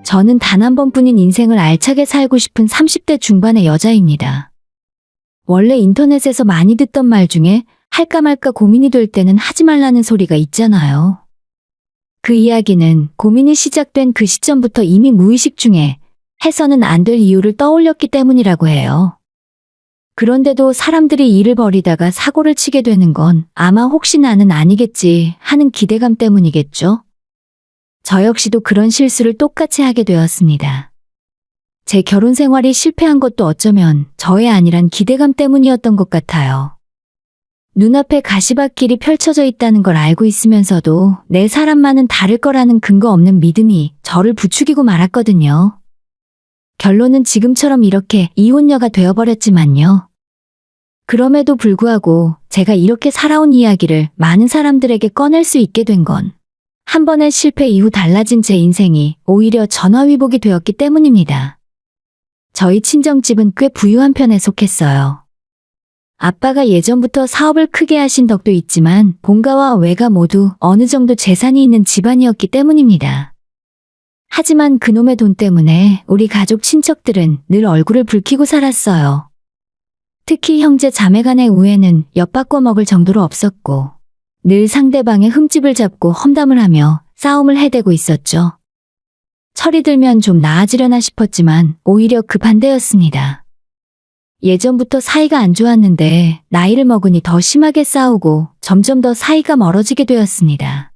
저는 단 한 번뿐인 인생을 알차게 살고 싶은 30대 중반의 여자입니다. 원래 인터넷에서 많이 듣던 말 중에 할까 말까 고민이 될 때는 하지 말라는 소리가 있잖아요. 그 이야기는 고민이 시작된 그 시점부터 이미 무의식 중에 해서는 안 될 이유를 떠올렸기 때문이라고 해요. 그런데도 사람들이 일을 벌이다가 사고를 치게 되는 건 아마 혹시 나는 아니겠지 하는 기대감 때문이겠죠? 저 역시도 그런 실수를 똑같이 하게 되었습니다. 제 결혼 생활이 실패한 것도 어쩌면 저의 아니란 기대감 때문이었던 것 같아요. 눈앞에 가시밭길이 펼쳐져 있다는 걸 알고 있으면서도 내 사람만은 다를 거라는 근거 없는 믿음이 저를 부추기고 말았거든요. 결론은 지금처럼 이렇게 이혼녀가 되어버렸지만요. 그럼에도 불구하고 제가 이렇게 살아온 이야기를 많은 사람들에게 꺼낼 수 있게 된 건 한 번의 실패 이후 달라진 제 인생이 오히려 전화위복이 되었기 때문입니다. 저희 친정집은 꽤 부유한 편에 속했어요. 아빠가 예전부터 사업을 크게 하신 덕도 있지만 본가와 외가 모두 어느 정도 재산이 있는 집안이었기 때문입니다. 하지만 그놈의 돈 때문에 우리 가족 친척들은 늘 얼굴을 붉히고 살았어요. 특히 형제 자매 간의 우애는 엿바꿔 먹을 정도로 없었고 늘 상대방의 흠집을 잡고 험담을 하며 싸움을 해대고 있었죠. 철이 들면 좀 나아지려나 싶었지만 오히려 그 반대였습니다. 예전부터 사이가 안 좋았는데 나이를 먹으니 더 심하게 싸우고 점점 더 사이가 멀어지게 되었습니다.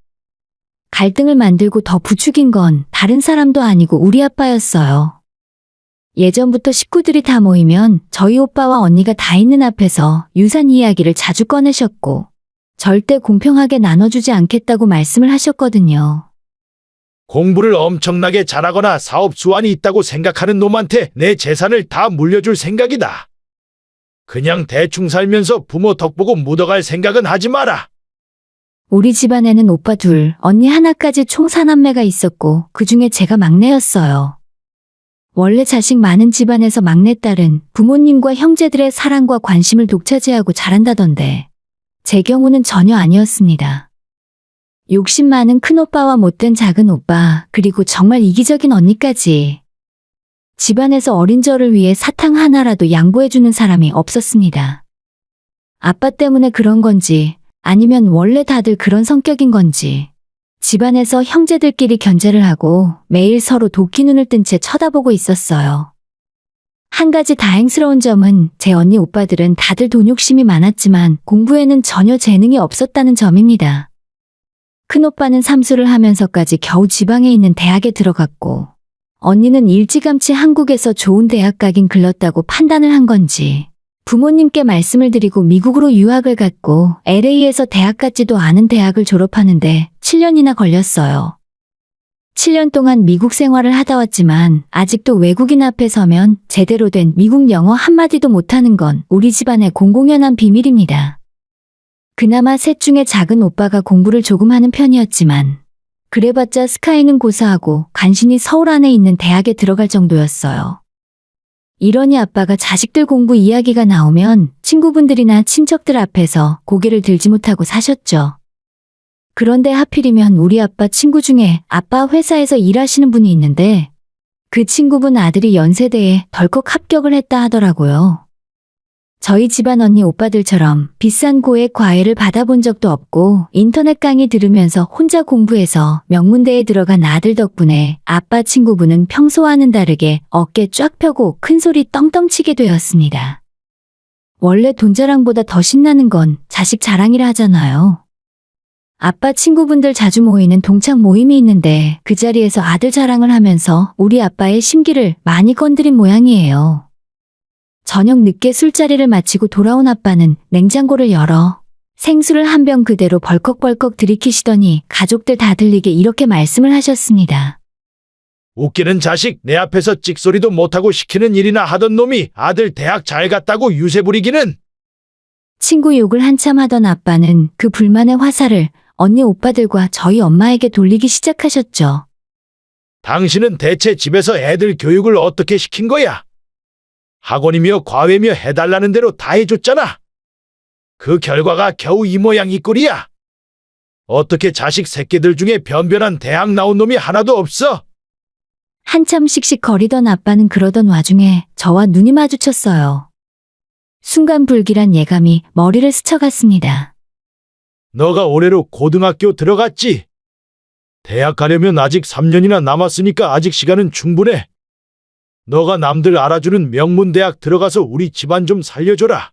갈등을 만들고 더 부추긴 건 다른 사람도 아니고 우리 아빠였어요. 예전부터 식구들이 다 모이면 저희 오빠와 언니가 다 있는 앞에서 유산 이야기를 자주 꺼내셨고 절대 공평하게 나눠주지 않겠다고 말씀을 하셨거든요. 공부를 엄청나게 잘하거나 사업 수완이 있다고 생각하는 놈한테 내 재산을 다 물려줄 생각이다. 그냥 대충 살면서 부모 덕보고 묻어갈 생각은 하지 마라. 우리 집안에는 오빠 둘, 언니 하나까지 총 4남매가 있었고 그중에 제가 막내였어요. 원래 자식 많은 집안에서 막내딸은 부모님과 형제들의 사랑과 관심을 독차지하고 자란다던데 제 경우는 전혀 아니었습니다. 욕심 많은 큰오빠와 못된 작은오빠, 그리고 정말 이기적인 언니까지. 집안에서 어린 저를 위해 사탕 하나라도 양보해주는 사람이 없었습니다. 아빠 때문에 그런 건지 아니면 원래 다들 그런 성격인 건지 집안에서 형제들끼리 견제를 하고 매일 서로 도끼 눈을 뜬 채 쳐다보고 있었어요. 한 가지 다행스러운 점은 제 언니 오빠들은 다들 돈 욕심이 많았지만 공부에는 전혀 재능이 없었다는 점입니다. 큰오빠는 삼수를 하면서까지 겨우 지방에 있는 대학에 들어갔고 언니는 일찌감치 한국에서 좋은 대학 가긴 글렀다고 판단을 한 건지 부모님께 말씀을 드리고 미국으로 유학을 갔고 LA에서 대학 같지도 않은 대학을 졸업하는데 7년이나 걸렸어요. 7년 동안 미국 생활을 하다 왔지만 아직도 외국인 앞에 서면 제대로 된 미국 영어 한마디도 못하는 건 우리 집안의 공공연한 비밀입니다. 그나마 셋 중에 작은 오빠가 공부를 조금 하는 편이었지만 그래봤자 스카이는 고사하고 간신히 서울 안에 있는 대학에 들어갈 정도였어요. 이러니 아빠가 자식들 공부 이야기가 나오면 친구분들이나 친척들 앞에서 고개를 들지 못하고 사셨죠. 그런데 하필이면 우리 아빠 친구 중에 아빠 회사에서 일하시는 분이 있는데 그 친구분 아들이 연세대에 덜컥 합격을 했다 하더라고요. 저희 집안 언니 오빠들처럼 비싼 고액 과외를 받아본 적도 없고 인터넷 강의 들으면서 혼자 공부해서 명문대에 들어간 아들 덕분에 아빠 친구분은 평소와는 다르게 어깨 쫙 펴고 큰소리 떵떵 치게 되었습니다. 원래 돈 자랑보다 더 신나는 건 자식 자랑이라 하잖아요. 아빠 친구분들 자주 모이는 동창 모임이 있는데 그 자리에서 아들 자랑을 하면서 우리 아빠의 심기를 많이 건드린 모양이에요. 저녁 늦게 술자리를 마치고 돌아온 아빠는 냉장고를 열어 생수를 한 병 그대로 벌컥벌컥 들이키시더니 가족들 다 들리게 이렇게 말씀을 하셨습니다. 웃기는 자식, 내 앞에서 찍소리도 못하고 시키는 일이나 하던 놈이 아들 대학 잘 갔다고 유세 부리기는. 친구 욕을 한참 하던 아빠는 그 불만의 화살을 언니 오빠들과 저희 엄마에게 돌리기 시작하셨죠. 당신은 대체 집에서 애들 교육을 어떻게 시킨 거야? 학원이며 과외며 해달라는 대로 다 해줬잖아. 그 결과가 겨우 이 모양 이 꼴이야. 어떻게 자식 새끼들 중에 변변한 대학 나온 놈이 하나도 없어? 한참 씩씩거리던 아빠는 그러던 와중에 저와 눈이 마주쳤어요. 순간 불길한 예감이 머리를 스쳐갔습니다. 너가 올해로 고등학교 들어갔지? 대학 가려면 아직 3년이나 남았으니까 아직 시간은 충분해. 너가 남들 알아주는 명문대학 들어가서 우리 집안 좀 살려줘라.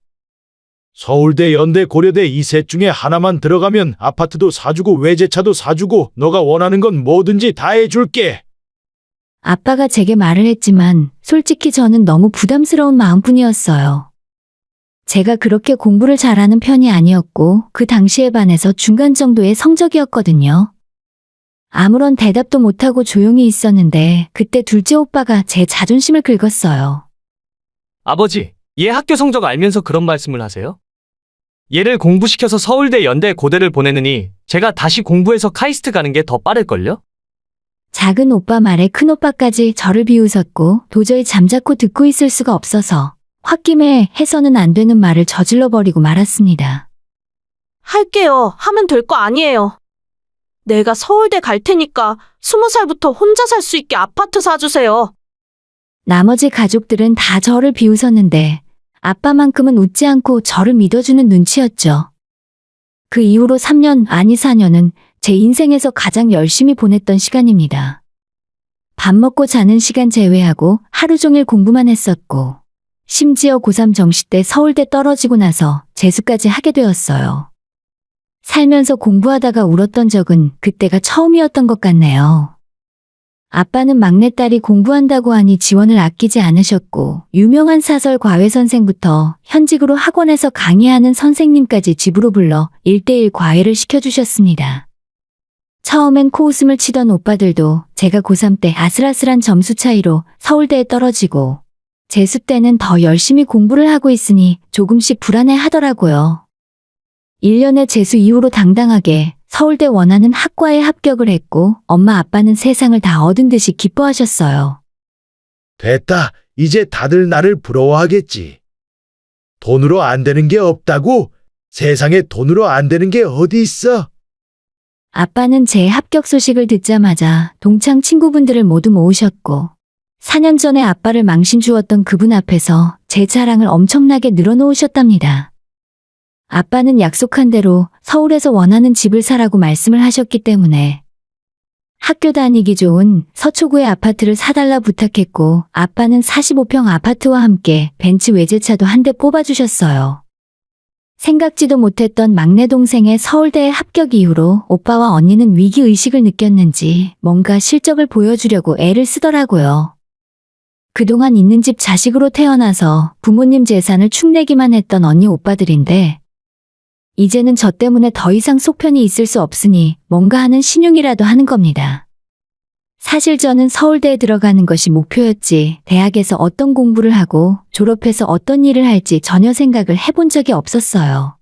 서울대, 연대, 고려대 이 셋 중에 하나만 들어가면 아파트도 사주고 외제차도 사주고 너가 원하는 건 뭐든지 다 해줄게. 아빠가 제게 말을 했지만 솔직히 저는 너무 부담스러운 마음뿐이었어요. 제가 그렇게 공부를 잘하는 편이 아니었고 그 당시에 반해서 중간 정도의 성적이었거든요. 아무런 대답도 못하고 조용히 있었는데 그때 둘째 오빠가 제 자존심을 긁었어요. 아버지, 얘 학교 성적 알면서 그런 말씀을 하세요? 얘를 공부시켜서 서울대, 연대, 고대를 보내느니 제가 다시 공부해서 카이스트 가는 게 더 빠를걸요? 작은 오빠 말에 큰 오빠까지 저를 비웃었고 도저히 잠자코 듣고 있을 수가 없어서 홧김에 해서는 안 되는 말을 저질러 버리고 말았습니다. 할게요. 하면 될 거 아니에요. 내가 서울대 갈 테니까 20살부터 혼자 살 수 있게 아파트 사주세요. 나머지 가족들은 다 저를 비웃었는데 아빠만큼은 웃지 않고 저를 믿어주는 눈치였죠. 그 이후로 3년, 아니 4년은 제 인생에서 가장 열심히 보냈던 시간입니다. 밥 먹고 자는 시간 제외하고 하루 종일 공부만 했었고 심지어 고3 정시 때 서울대 떨어지고 나서 재수까지 하게 되었어요. 살면서 공부하다가 울었던 적은 그때가 처음이었던 것 같네요. 아빠는 막내딸이 공부한다고 하니 지원을 아끼지 않으셨고 유명한 사설 과외 선생부터 현직으로 학원에서 강의하는 선생님까지 집으로 불러 1:1 과외를 시켜주셨습니다. 처음엔 코웃음을 치던 오빠들도 제가 고3 때 아슬아슬한 점수 차이로 서울대에 떨어지고 재수 때는 더 열심히 공부를 하고 있으니 조금씩 불안해 하더라고요. 1년의 재수 이후로 당당하게 서울대 원하는 학과에 합격을 했고 엄마 아빠는 세상을 다 얻은 듯이 기뻐하셨어요. 됐다. 이제 다들 나를 부러워하겠지. 돈으로 안 되는 게 없다고? 세상에 돈으로 안 되는 게 어디 있어? 아빠는 제 합격 소식을 듣자마자 동창 친구분들을 모두 모으셨고 4년 전에 아빠를 망신 주었던 그분 앞에서 제 자랑을 엄청나게 늘어놓으셨답니다. 아빠는 약속한 대로 서울에서 원하는 집을 사라고 말씀을 하셨기 때문에 학교 다니기 좋은 서초구의 아파트를 사달라 부탁했고 아빠는 45평 아파트와 함께 벤츠 외제차도 한 대 뽑아주셨어요. 생각지도 못했던 막내 동생의 서울대에 합격 이후로 오빠와 언니는 위기의식을 느꼈는지 뭔가 실적을 보여주려고 애를 쓰더라고요. 그동안 있는 집 자식으로 태어나서 부모님 재산을 축내기만 했던 언니 오빠들인데 이제는 저 때문에 더 이상 속편이 있을 수 없으니 뭔가 하는 신용이라도 하는 겁니다. 사실 저는 서울대에 들어가는 것이 목표였지 대학에서 어떤 공부를 하고 졸업해서 어떤 일을 할지 전혀 생각을 해본 적이 없었어요.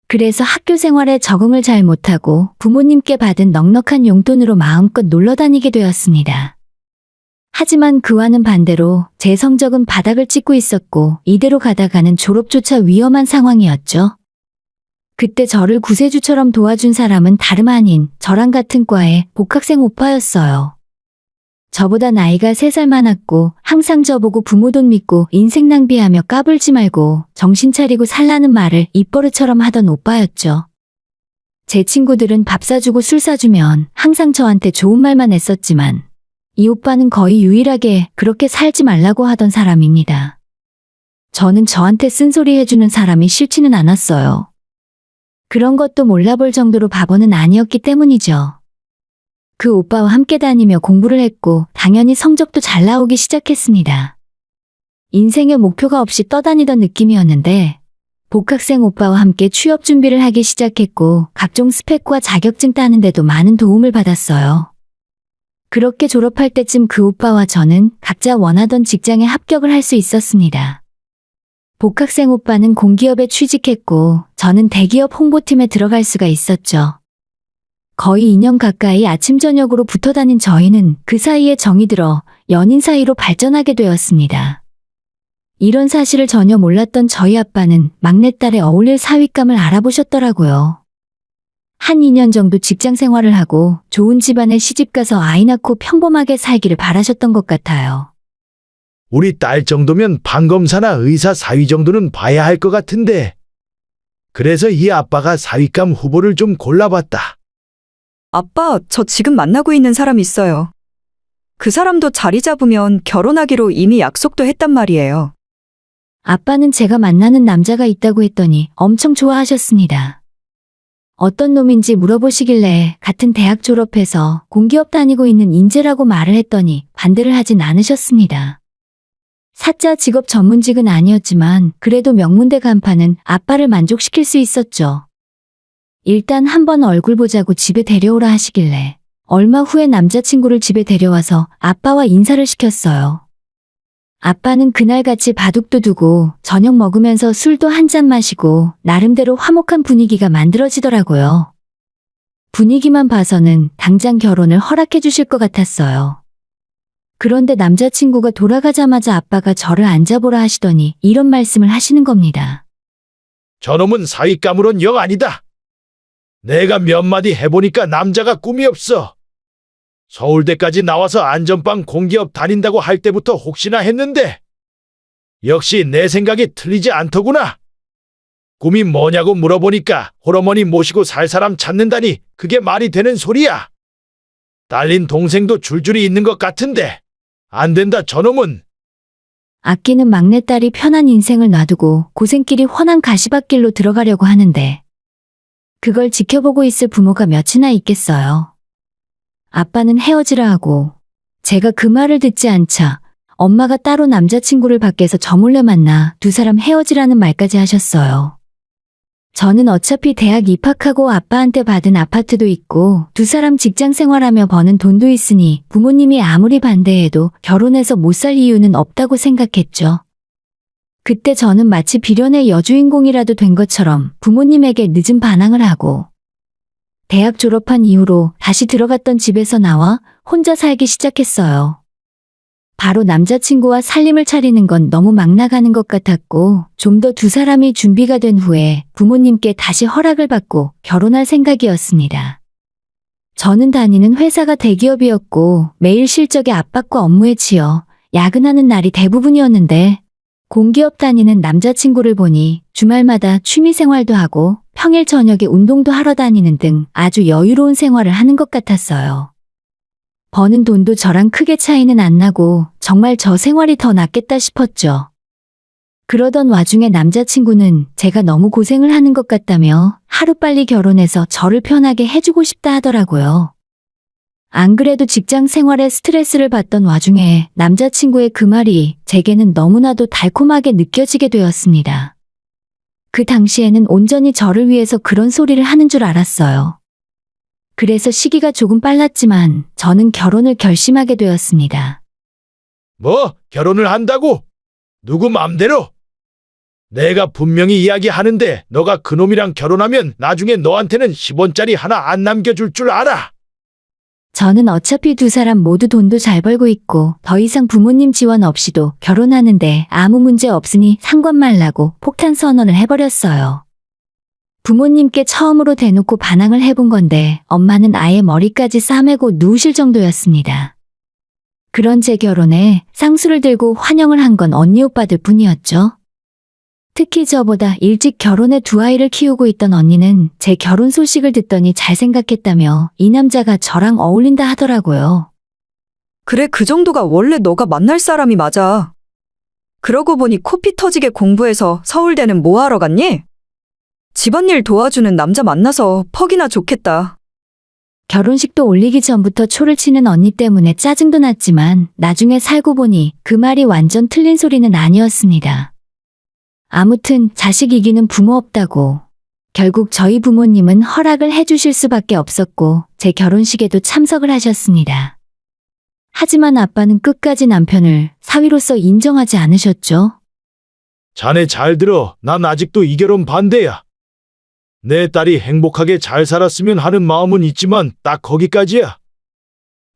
그래서 학교 생활에 적응을 잘 못하고 부모님께 받은 넉넉한 용돈으로 마음껏 놀러 다니게 되었습니다. 하지만 그와는 반대로 제 성적은 바닥을 찍고 있었고 이대로 가다가는 졸업조차 위험한 상황이었죠. 그때 저를 구세주처럼 도와준 사람은 다름 아닌 저랑 같은 과의 복학생 오빠였어요. 저보다 나이가 3살 많았고 항상 저보고 부모 돈 믿고 인생 낭비하며 까불지 말고 정신 차리고 살라는 말을 입버릇처럼 하던 오빠였죠. 제 친구들은 밥 사주고 술 사주면 항상 저한테 좋은 말만 했었지만 이 오빠는 거의 유일하게 그렇게 살지 말라고 하던 사람입니다. 저는 저한테 쓴소리 해주는 사람이 싫지는 않았어요. 그런 것도 몰라볼 정도로 바보는 아니었기 때문이죠. 그 오빠와 함께 다니며 공부를 했고 당연히 성적도 잘 나오기 시작했습니다. 인생의 목표가 없이 떠다니던 느낌이었는데 복학생 오빠와 함께 취업 준비를 하기 시작했고 각종 스펙과 자격증 따는 데도 많은 도움을 받았어요. 그렇게 졸업할 때쯤 그 오빠와 저는 각자 원하던 직장에 합격을 할 수 있었습니다. 복학생 오빠는 공기업에 취직했고 저는 대기업 홍보팀에 들어갈 수가 있었죠. 거의 2년 가까이 아침 저녁으로 붙어 다닌 저희는 그 사이에 정이 들어 연인 사이로 발전하게 되었습니다. 이런 사실을 전혀 몰랐던 저희 아빠는 막내딸의 어울릴 사윗감을 알아보셨더라고요. 한 2년 정도 직장 생활을 하고 좋은 집안에 시집가서 아이 낳고 평범하게 살기를 바라셨던 것 같아요. 우리 딸 정도면 판검사나 의사 사위 정도는 봐야 할 것 같은데. 그래서 이 아빠가 사위감 후보를 좀 골라봤다. 아빠, 저 지금 만나고 있는 사람 있어요. 그 사람도 자리 잡으면 결혼하기로 이미 약속도 했단 말이에요. 아빠는 제가 만나는 남자가 있다고 했더니 엄청 좋아하셨습니다. 어떤 놈인지 물어보시길래 같은 대학 졸업해서 공기업 다니고 있는 인재라고 말을 했더니 반대를 하진 않으셨습니다. 사자 직업 전문직은 아니었지만 그래도 명문대 간판은 아빠를 만족시킬 수 있었죠. 일단 한번 얼굴 보자고 집에 데려오라 하시길래 얼마 후에 남자친구를 집에 데려와서 아빠와 인사를 시켰어요. 아빠는 그날같이 바둑도 두고 저녁 먹으면서 술도 한 잔 마시고 나름대로 화목한 분위기가 만들어지더라고요. 분위기만 봐서는 당장 결혼을 허락해 주실 것 같았어요. 그런데 남자친구가 돌아가자마자 아빠가 저를 앉아보라 하시더니 이런 말씀을 하시는 겁니다. 저놈은 사위감으론 영 아니다. 내가 몇 마디 해보니까 남자가 꿈이 없어. 서울대까지 나와서 안전빵 공기업 다닌다고 할 때부터 혹시나 했는데 역시 내 생각이 틀리지 않더구나. 꿈이 뭐냐고 물어보니까 홀어머니 모시고 살 사람 찾는다니 그게 말이 되는 소리야. 딸린 동생도 줄줄이 있는 것 같은데 안 된다 저놈은. 아끼는 막내딸이 편한 인생을 놔두고 고생길이 훤한 가시밭길로 들어가려고 하는데 그걸 지켜보고 있을 부모가 몇이나 있겠어요. 아빠는 헤어지라 하고 제가 그 말을 듣지 않자 엄마가 따로 남자친구를 밖에서 저 몰래 만나 두 사람 헤어지라는 말까지 하셨어요. 저는 어차피 대학 입학하고 아빠한테 받은 아파트도 있고 두 사람 직장 생활하며 버는 돈도 있으니 부모님이 아무리 반대해도 결혼해서 못 살 이유는 없다고 생각했죠. 그때 저는 마치 비련의 여주인공이라도 된 것처럼 부모님에게 늦은 반항을 하고 대학 졸업한 이후로 다시 들어갔던 집에서 나와 혼자 살기 시작했어요. 바로 남자친구와 살림을 차리는 건 너무 막 나가는 것 같았고 좀 더 두 사람이 준비가 된 후에 부모님께 다시 허락을 받고 결혼할 생각이었습니다. 저는 다니는 회사가 대기업이었고 매일 실적에 압박과 업무에 치여 야근하는 날이 대부분이었는데 공기업 다니는 남자친구를 보니 주말마다 취미생활도 하고 평일 저녁에 운동도 하러 다니는 등 아주 여유로운 생활을 하는 것 같았어요. 버는 돈도 저랑 크게 차이는 안 나고 정말 저 생활이 더 낫겠다 싶었죠. 그러던 와중에 남자친구는 제가 너무 고생을 하는 것 같다며 하루빨리 결혼해서 저를 편하게 해주고 싶다 하더라고요. 안 그래도 직장 생활에 스트레스를 받던 와중에 남자친구의 그 말이 제게는 너무나도 달콤하게 느껴지게 되었습니다. 그 당시에는 온전히 저를 위해서 그런 소리를 하는 줄 알았어요. 그래서 시기가 조금 빨랐지만 저는 결혼을 결심하게 되었습니다. 뭐 결혼을 한다고? 누구 맘대로? 내가 분명히 이야기하는데 너가 그놈이랑 결혼하면 나중에 너한테는 10원짜리 하나 안 남겨줄 줄 알아. 저는 어차피 두 사람 모두 돈도 잘 벌고 있고 더 이상 부모님 지원 없이도 결혼하는데 아무 문제 없으니 상관 말라고 폭탄 선언을 해버렸어요. 부모님께 처음으로 대놓고 반항을 해본 건데 엄마는 아예 머리까지 싸매고 누우실 정도였습니다. 그런 제 결혼에 쌍수를 들고 환영을 한 건 언니 오빠들 뿐이었죠. 특히 저보다 일찍 결혼해 두 아이를 키우고 있던 언니는 제 결혼 소식을 듣더니 잘 생각했다며 이 남자가 저랑 어울린다 하더라고요. 그래, 그 정도가 원래 너가 만날 사람이 맞아. 그러고 보니 코피 터지게 공부해서 서울대는 뭐 하러 갔니? 집안일 도와주는 남자 만나서 퍽이나 좋겠다. 결혼식도 올리기 전부터 초를 치는 언니 때문에 짜증도 났지만 나중에 살고 보니 그 말이 완전 틀린 소리는 아니었습니다. 아무튼 자식 이기는 부모 없다고. 결국 저희 부모님은 허락을 해주실 수밖에 없었고 제 결혼식에도 참석을 하셨습니다. 하지만 아빠는 끝까지 남편을 사위로서 인정하지 않으셨죠. 자네 잘 들어. 난 아직도 이 결혼 반대야. 내 딸이 행복하게 잘 살았으면 하는 마음은 있지만 딱 거기까지야.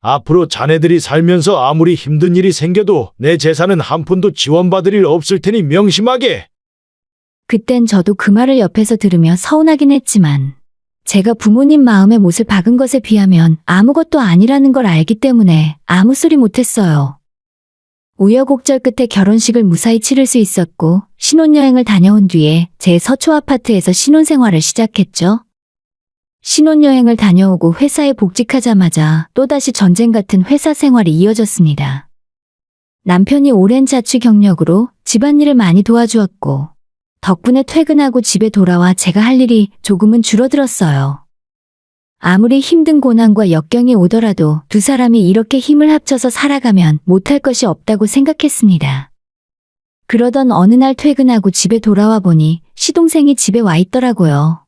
앞으로 자네들이 살면서 아무리 힘든 일이 생겨도 내 재산은 한 푼도 지원받을 일 없을 테니 명심하게. 그땐 저도 그 말을 옆에서 들으며 서운하긴 했지만 제가 부모님 마음에 못을 박은 것에 비하면 아무것도 아니라는 걸 알기 때문에 아무 소리 못했어요. 우여곡절 끝에 결혼식을 무사히 치를 수 있었고 신혼여행을 다녀온 뒤에 제 서초 아파트에서 신혼생활을 시작했죠. 신혼여행을 다녀오고 회사에 복직하자마자 또다시 전쟁 같은 회사 생활이 이어졌습니다. 남편이 오랜 자취 경력으로 집안일을 많이 도와주었고 덕분에 퇴근하고 집에 돌아와 제가 할 일이 조금은 줄어들었어요. 아무리 힘든 고난과 역경이 오더라도 두 사람이 이렇게 힘을 합쳐서 살아가면 못할 것이 없다고 생각했습니다. 그러던 어느 날 퇴근하고 집에 돌아와 보니 시동생이 집에 와 있더라고요.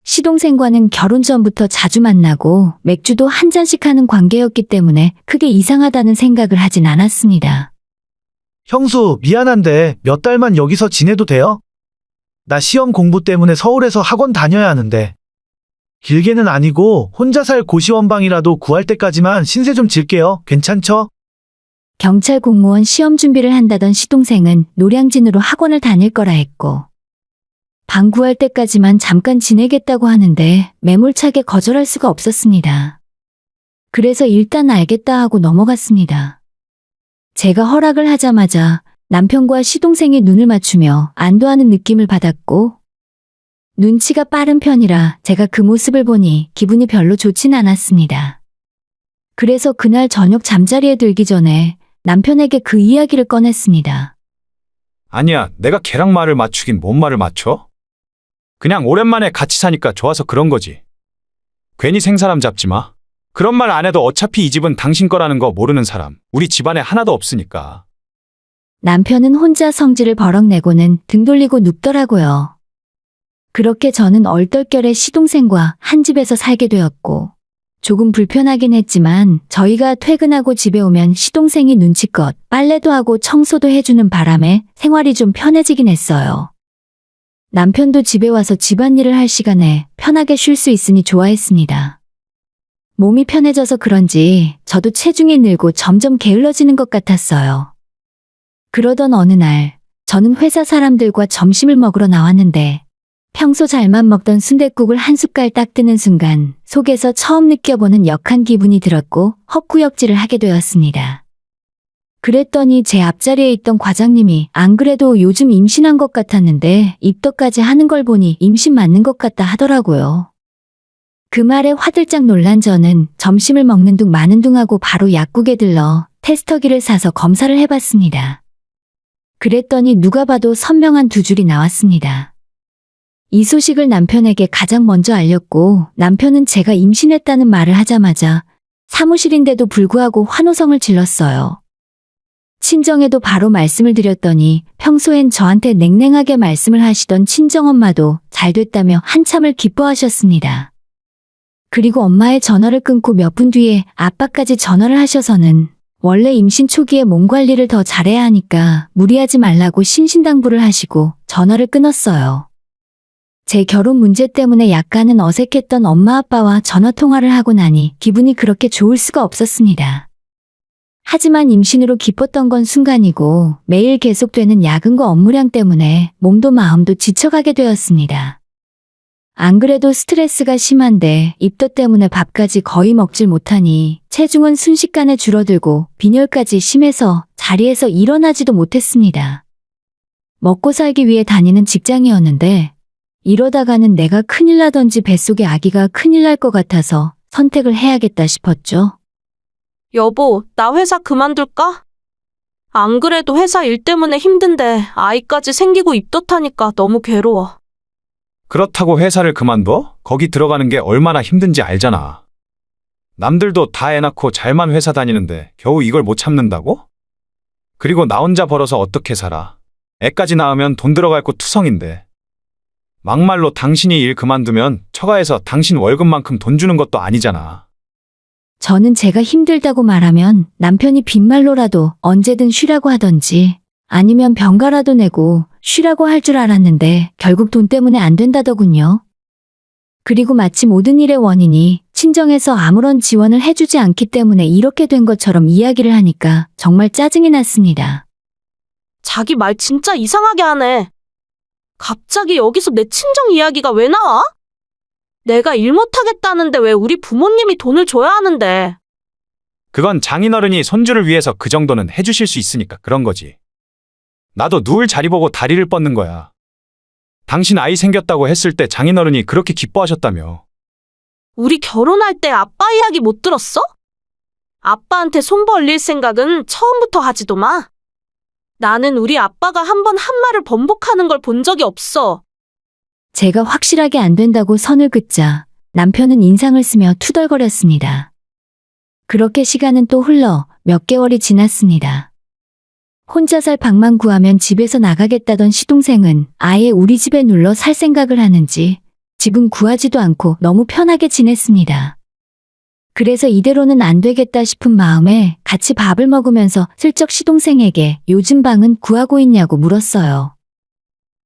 시동생과는 결혼 전부터 자주 만나고 맥주도 한 잔씩 하는 관계였기 때문에 크게 이상하다는 생각을 하진 않았습니다. 형수, 미안한데 몇 달만 여기서 지내도 돼요? 나 시험 공부 때문에 서울에서 학원 다녀야 하는데. 길게는 아니고 혼자 살 고시원방이라도 구할 때까지만 신세 좀 질게요. 괜찮죠? 경찰 공무원 시험 준비를 한다던 시동생은 노량진으로 학원을 다닐 거라 했고 방 구할 때까지만 잠깐 지내겠다고 하는데 매몰차게 거절할 수가 없었습니다. 그래서 일단 알겠다 하고 넘어갔습니다. 제가 허락을 하자마자 남편과 시동생이 눈을 맞추며 안도하는 느낌을 받았고 눈치가 빠른 편이라 제가 그 모습을 보니 기분이 별로 좋진 않았습니다. 그래서 그날 저녁 잠자리에 들기 전에 남편에게 그 이야기를 꺼냈습니다. 아니야, 내가 걔랑 말을 맞추긴 뭔 말을 맞춰? 그냥 오랜만에 같이 사니까 좋아서 그런 거지. 괜히 생사람 잡지 마. 그런 말 안 해도 어차피 이 집은 당신 거라는 거 모르는 사람, 우리 집안에 하나도 없으니까. 남편은 혼자 성질을 버럭내고는 등 돌리고 눕더라고요. 그렇게 저는 얼떨결에 시동생과 한 집에서 살게 되었고 조금 불편하긴 했지만 저희가 퇴근하고 집에 오면 시동생이 눈치껏 빨래도 하고 청소도 해주는 바람에 생활이 좀 편해지긴 했어요. 남편도 집에 와서 집안일을 할 시간에 편하게 쉴 수 있으니 좋아했습니다. 몸이 편해져서 그런지 저도 체중이 늘고 점점 게을러지는 것 같았어요. 그러던 어느 날 저는 회사 사람들과 점심을 먹으러 나왔는데 평소 잘만 먹던 순댓국을 한 숟갈 딱 뜨는 순간 속에서 처음 느껴보는 역한 기분이 들었고 헛구역질을 하게 되었습니다. 그랬더니 제 앞자리에 있던 과장님이 안 그래도 요즘 임신한 것 같았는데 입덧까지 하는 걸 보니 임신 맞는 것 같다 하더라고요. 그 말에 화들짝 놀란 저는 점심을 먹는 둥 마는 둥 하고 바로 약국에 들러 테스터기를 사서 검사를 해봤습니다. 그랬더니 누가 봐도 선명한 두 줄이 나왔습니다. 이 소식을 남편에게 가장 먼저 알렸고 남편은 제가 임신했다는 말을 하자마자 사무실인데도 불구하고 환호성을 질렀어요. 친정에도 바로 말씀을 드렸더니 평소엔 저한테 냉랭하게 말씀을 하시던 친정엄마도 잘 됐다며 한참을 기뻐하셨습니다. 그리고 엄마의 전화를 끊고 몇 분 뒤에 아빠까지 전화를 하셔서는 원래 임신 초기에 몸 관리를 더 잘해야 하니까 무리하지 말라고 신신당부를 하시고 전화를 끊었어요. 제 결혼 문제 때문에 약간은 어색했던 엄마 아빠와 전화통화를 하고 나니 기분이 그렇게 좋을 수가 없었습니다. 하지만 임신으로 기뻤던 건 순간이고 매일 계속되는 야근과 업무량 때문에 몸도 마음도 지쳐가게 되었습니다. 안 그래도 스트레스가 심한데 입덧 때문에 밥까지 거의 먹질 못하니 체중은 순식간에 줄어들고 빈혈까지 심해서 자리에서 일어나지도 못했습니다. 먹고 살기 위해 다니는 직장이었는데 이러다가는 내가 큰일 나던지 뱃속의 아기가 큰일 날 것 같아서 선택을 해야겠다 싶었죠. 여보, 나 회사 그만둘까? 안 그래도 회사 일 때문에 힘든데 아이까지 생기고 입덧하니까 너무 괴로워. 그렇다고 회사를 그만둬? 거기 들어가는 게 얼마나 힘든지 알잖아. 남들도 다 애 낳고 잘만 회사 다니는데 겨우 이걸 못 참는다고? 그리고 나 혼자 벌어서 어떻게 살아? 애까지 낳으면 돈 들어갈 곳 투성인데. 막말로 당신이 일 그만두면 처가에서 당신 월급만큼 돈 주는 것도 아니잖아. 저는 제가 힘들다고 말하면 남편이 빈말로라도 언제든 쉬라고 하던지 아니면 병가라도 내고 쉬라고 할 줄 알았는데 결국 돈 때문에 안 된다더군요. 그리고 마치 모든 일의 원인이 친정에서 아무런 지원을 해주지 않기 때문에 이렇게 된 것처럼 이야기를 하니까 정말 짜증이 났습니다. 자기 말 진짜 이상하게 하네. 갑자기 여기서 내 친정 이야기가 왜 나와? 내가 일 못하겠다는데 왜 우리 부모님이 돈을 줘야 하는데. 그건 장인어른이 손주를 위해서 그 정도는 해주실 수 있으니까 그런 거지. 나도 누울 자리 보고 다리를 뻗는 거야. 당신 아이 생겼다고 했을 때 장인어른이 그렇게 기뻐하셨다며. 우리 결혼할 때 아빠 이야기 못 들었어? 아빠한테 손 벌릴 생각은 처음부터 하지도 마. 나는 우리 아빠가 한 번 한 말을 번복하는 걸 본 적이 없어. 제가 확실하게 안 된다고 선을 긋자 남편은 인상을 쓰며 투덜거렸습니다. 그렇게 시간은 또 흘러 몇 개월이 지났습니다. 혼자 살 방만 구하면 집에서 나가겠다던 시동생은 아예 우리 집에 눌러 살 생각을 하는지 집은 구하지도 않고 너무 편하게 지냈습니다. 그래서 이대로는 안 되겠다 싶은 마음에 같이 밥을 먹으면서 슬쩍 시동생에게 요즘 방은 구하고 있냐고 물었어요.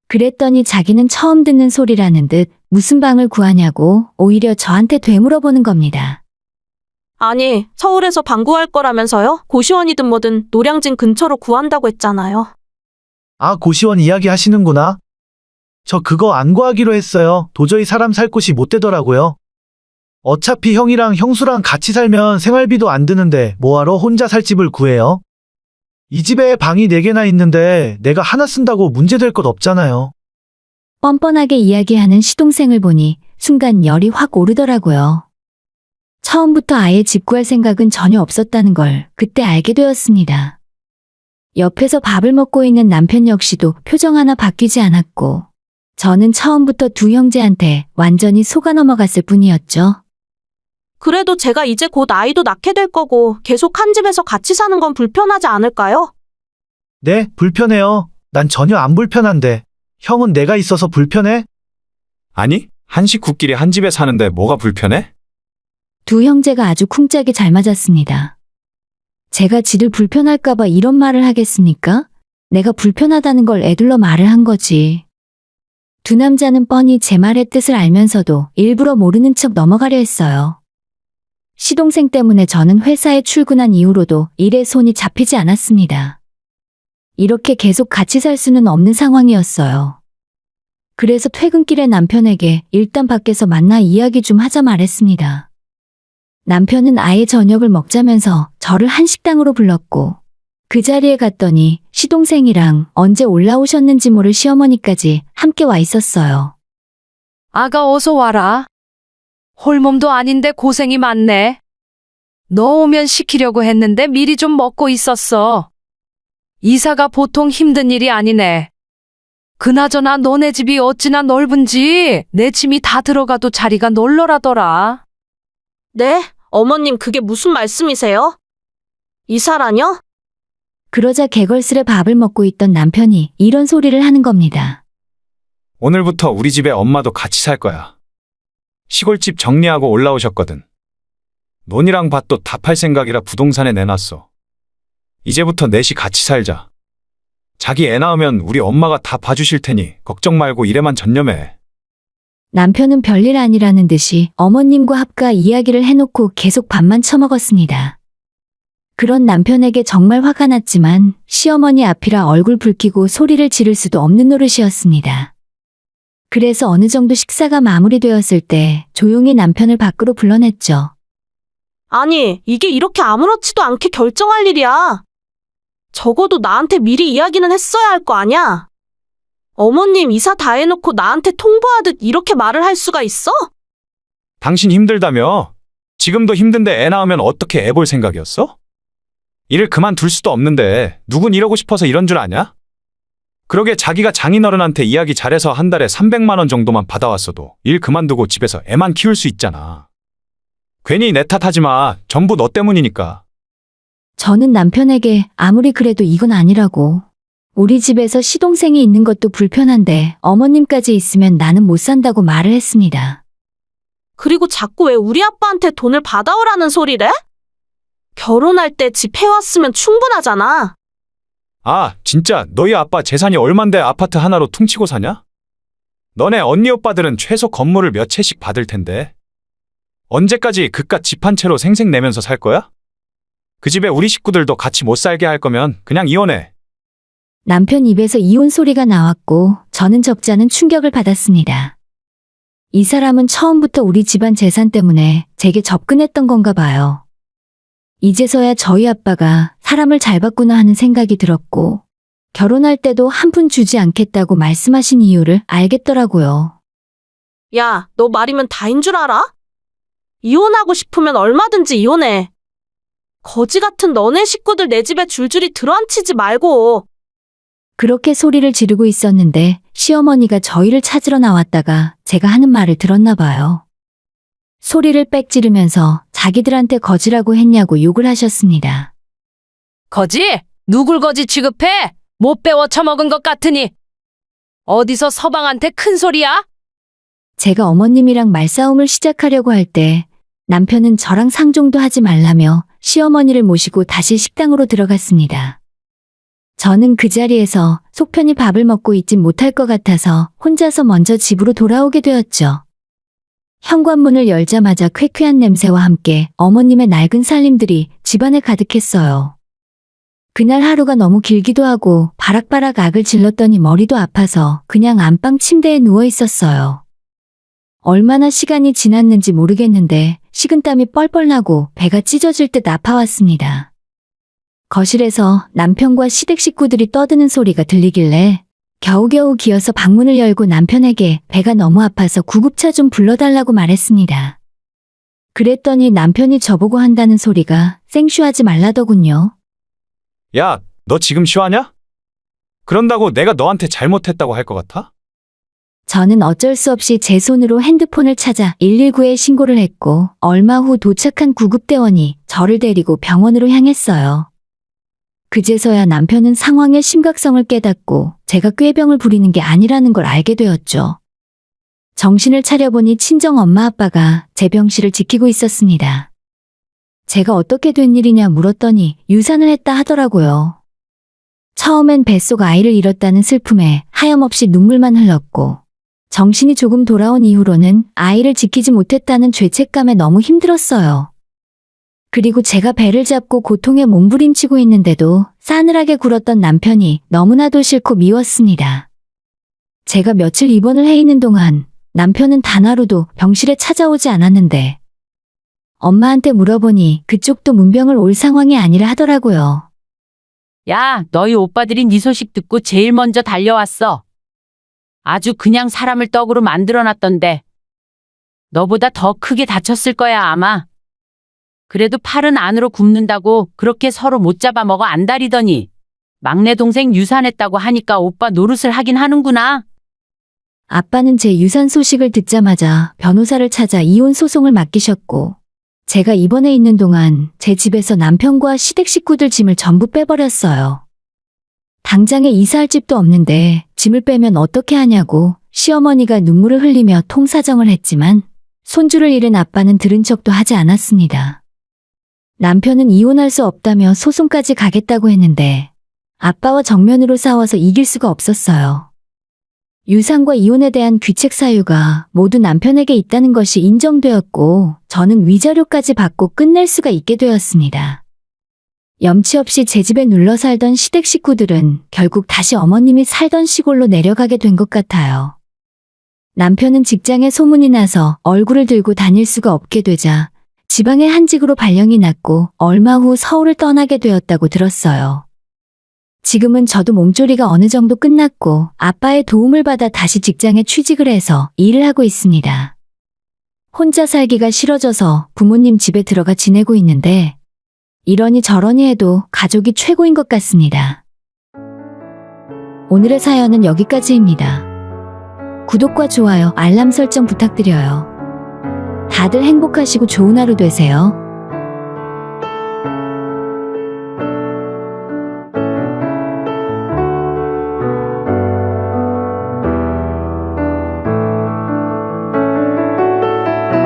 그랬더니 자기는 처음 듣는 소리라는 듯 무슨 방을 구하냐고 오히려 저한테 되물어보는 겁니다. 아니, 서울에서 방 구할 거라면서요? 고시원이든 뭐든 노량진 근처로 구한다고 했잖아요. 아, 고시원 이야기 하시는구나. 저 그거 안 구하기로 했어요. 도저히 사람 살 곳이 못 되더라고요. 어차피 형이랑 형수랑 같이 살면 생활비도 안 드는데 뭐하러 혼자 살 집을 구해요? 이 집에 방이 4개나 있는데 내가 하나 쓴다고 문제될 것 없잖아요. 뻔뻔하게 이야기하는 시동생을 보니 순간 열이 확 오르더라고요. 처음부터 아예 집 구할 생각은 전혀 없었다는 걸 그때 알게 되었습니다. 옆에서 밥을 먹고 있는 남편 역시도 표정 하나 바뀌지 않았고 저는 처음부터 두 형제한테 완전히 속아 넘어갔을 뿐이었죠. 그래도 제가 이제 곧 아이도 낳게 될 거고 계속 한 집에서 같이 사는 건 불편하지 않을까요? 네, 불편해요. 난 전혀 안 불편한데. 형은 내가 있어서 불편해? 아니, 한 식구끼리 한 집에 사는데 뭐가 불편해? 두 형제가 아주 쿵짝이 잘 맞았습니다. 제가 지들 불편할까봐 이런 말을 하겠습니까? 내가 불편하다는 걸 애둘러 말을 한 거지. 두 남자는 뻔히 제 말의 뜻을 알면서도 일부러 모르는 척 넘어가려 했어요. 시동생 때문에 저는 회사에 출근한 이후로도 일에 손이 잡히지 않았습니다. 이렇게 계속 같이 살 수는 없는 상황이었어요. 그래서 퇴근길에 남편에게 일단 밖에서 만나 이야기 좀 하자 말했습니다. 남편은 아예 저녁을 먹자면서 저를 한식당으로 불렀고 그 자리에 갔더니 시동생이랑 언제 올라오셨는지 모를 시어머니까지 함께 와 있었어요. 아가 어서 와라. 홀몸도 아닌데 고생이 많네. 너 오면 시키려고 했는데 미리 좀 먹고 있었어. 이사가 보통 힘든 일이 아니네. 그나저나 너네 집이 어찌나 넓은지 내 짐이 다 들어가도 자리가 널널하더라. 네? 어머님 그게 무슨 말씀이세요? 이사라뇨? 그러자 개걸스레 밥을 먹고 있던 남편이 이런 소리를 하는 겁니다. 오늘부터 우리 집에 엄마도 같이 살 거야. 시골집 정리하고 올라오셨거든. 논이랑 밭도 다 팔 생각이라 부동산에 내놨어. 이제부터 넷이 같이 살자. 자기 애 낳으면 우리 엄마가 다 봐주실 테니 걱정 말고 일에만 전념해. 남편은 별일 아니라는 듯이 어머님과 합가 이야기를 해놓고 계속 밥만 처먹었습니다. 그런 남편에게 정말 화가 났지만 시어머니 앞이라 얼굴 붉히고 소리를 지를 수도 없는 노릇이었습니다. 그래서 어느 정도 식사가 마무리되었을 때 조용히 남편을 밖으로 불러냈죠. 아니, 이게 이렇게 아무렇지도 않게 결정할 일이야. 적어도 나한테 미리 이야기는 했어야 할 거 아냐? 어머님 이사 다 해놓고 나한테 통보하듯 이렇게 말을 할 수가 있어? 당신 힘들다며? 지금도 힘든데 애 낳으면 어떻게 애 볼 생각이었어? 일을 그만둘 수도 없는데 누군 이러고 싶어서 이런 줄 아냐? 그러게 자기가 장인어른한테 이야기 잘해서 한 달에 300만 원 정도만 받아왔어도 일 그만두고 집에서 애만 키울 수 있잖아. 괜히 내 탓하지 마. 전부 너 때문이니까. 저는 남편에게 아무리 그래도 이건 아니라고. 우리 집에서 시동생이 있는 것도 불편한데 어머님까지 있으면 나는 못 산다고 말을 했습니다. 그리고 자꾸 왜 우리 아빠한테 돈을 받아오라는 소리래? 결혼할 때 집 해왔으면 충분하잖아. 아, 진짜 너희 아빠 재산이 얼만데 아파트 하나로 퉁치고 사냐? 너네 언니 오빠들은 최소 건물을 몇 채씩 받을 텐데. 언제까지 그깟 집 한 채로 생색 내면서 살 거야? 그 집에 우리 식구들도 같이 못 살게 할 거면 그냥 이혼해. 남편 입에서 이혼 소리가 나왔고 저는 적잖은 충격을 받았습니다. 이 사람은 처음부터 우리 집안 재산 때문에 제게 접근했던 건가 봐요. 이제서야 저희 아빠가 사람을 잘 봤구나 하는 생각이 들었고, 결혼할 때도 한 푼 주지 않겠다고 말씀하신 이유를 알겠더라고요. 야, 너 말이면 다인 줄 알아? 이혼하고 싶으면 얼마든지 이혼해. 거지 같은 너네 식구들 내 집에 줄줄이 들어앉히지 말고. 그렇게 소리를 지르고 있었는데 시어머니가 저희를 찾으러 나왔다가 제가 하는 말을 들었나 봐요. 소리를 빽 지르면서 자기들한테 거지라고 했냐고 욕을 하셨습니다. 거지? 누굴 거지 취급해? 못 배워 처먹은 것 같으니. 어디서 서방한테 큰 소리야? 제가 어머님이랑 말싸움을 시작하려고 할 때 남편은 저랑 상종도 하지 말라며 시어머니를 모시고 다시 식당으로 들어갔습니다. 저는 그 자리에서 속편히 밥을 먹고 있진 못할 것 같아서 혼자서 먼저 집으로 돌아오게 되었죠. 현관문을 열자마자 쾌쾌한 냄새와 함께 어머님의 낡은 살림들이 집안에 가득했어요. 그날 하루가 너무 길기도 하고 바락바락 악을 질렀더니 머리도 아파서 그냥 안방 침대에 누워 있었어요. 얼마나 시간이 지났는지 모르겠는데 식은땀이 뻘뻘 나고 배가 찢어질 듯 아파왔습니다. 거실에서 남편과 시댁 식구들이 떠드는 소리가 들리길래 겨우겨우 기어서 방문을 열고 남편에게 배가 너무 아파서 구급차 좀 불러달라고 말했습니다. 그랬더니 남편이 저보고 한다는 소리가 생쇼하지 말라더군요. 야, 너 지금 쉬하냐? 그런다고 내가 너한테 잘못했다고 할 것 같아? 저는 어쩔 수 없이 제 손으로 핸드폰을 찾아 119에 신고를 했고 얼마 후 도착한 구급대원이 저를 데리고 병원으로 향했어요. 그제서야 남편은 상황의 심각성을 깨닫고 제가 꾀병을 부리는 게 아니라는 걸 알게 되었죠. 정신을 차려보니 친정 엄마 아빠가 제 병실을 지키고 있었습니다. 제가 어떻게 된 일이냐 물었더니 유산을 했다 하더라고요. 처음엔 뱃속 아이를 잃었다는 슬픔에 하염없이 눈물만 흘렀고 정신이 조금 돌아온 이후로는 아이를 지키지 못했다는 죄책감에 너무 힘들었어요. 그리고 제가 배를 잡고 고통에 몸부림치고 있는데도 싸늘하게 굴었던 남편이 너무나도 싫고 미웠습니다. 제가 며칠 입원을 해 있는 동안 남편은 단 하루도 병실에 찾아오지 않았는데 엄마한테 물어보니 그쪽도 문병을 올 상황이 아니라 하더라고요. 야, 너희 오빠들이 네 소식 듣고 제일 먼저 달려왔어. 아주 그냥 사람을 떡으로 만들어놨던데. 너보다 더 크게 다쳤을 거야, 아마. 그래도 팔은 안으로 굽는다고 그렇게 서로 못 잡아먹어 안달이더니 막내 동생 유산했다고 하니까 오빠 노릇을 하긴 하는구나. 아빠는 제 유산 소식을 듣자마자 변호사를 찾아 이혼 소송을 맡기셨고 제가 입원해 있는 동안 제 집에서 남편과 시댁 식구들 짐을 전부 빼버렸어요. 당장에 이사할 집도 없는데 짐을 빼면 어떻게 하냐고 시어머니가 눈물을 흘리며 통사정을 했지만 손주를 잃은 아빠는 들은 척도 하지 않았습니다. 남편은 이혼할 수 없다며 소송까지 가겠다고 했는데 아빠와 정면으로 싸워서 이길 수가 없었어요. 유산과 이혼에 대한 귀책 사유가 모두 남편에게 있다는 것이 인정되었고 저는 위자료까지 받고 끝낼 수가 있게 되었습니다. 염치 없이 제 집에 눌러 살던 시댁 식구들은 결국 다시 어머님이 살던 시골로 내려가게 된 것 같아요. 남편은 직장에 소문이 나서 얼굴을 들고 다닐 수가 없게 되자 지방의 한직으로 발령이 났고 얼마 후 서울을 떠나게 되었다고 들었어요. 지금은 저도 몸조리가 어느 정도 끝났고 아빠의 도움을 받아 다시 직장에 취직을 해서 일을 하고 있습니다. 혼자 살기가 싫어져서 부모님 집에 들어가 지내고 있는데 이러니 저러니 해도 가족이 최고인 것 같습니다. 오늘의 사연은 여기까지입니다. 구독과 좋아요, 알람 설정 부탁드려요. 다들 행복하시고 좋은 하루 되세요.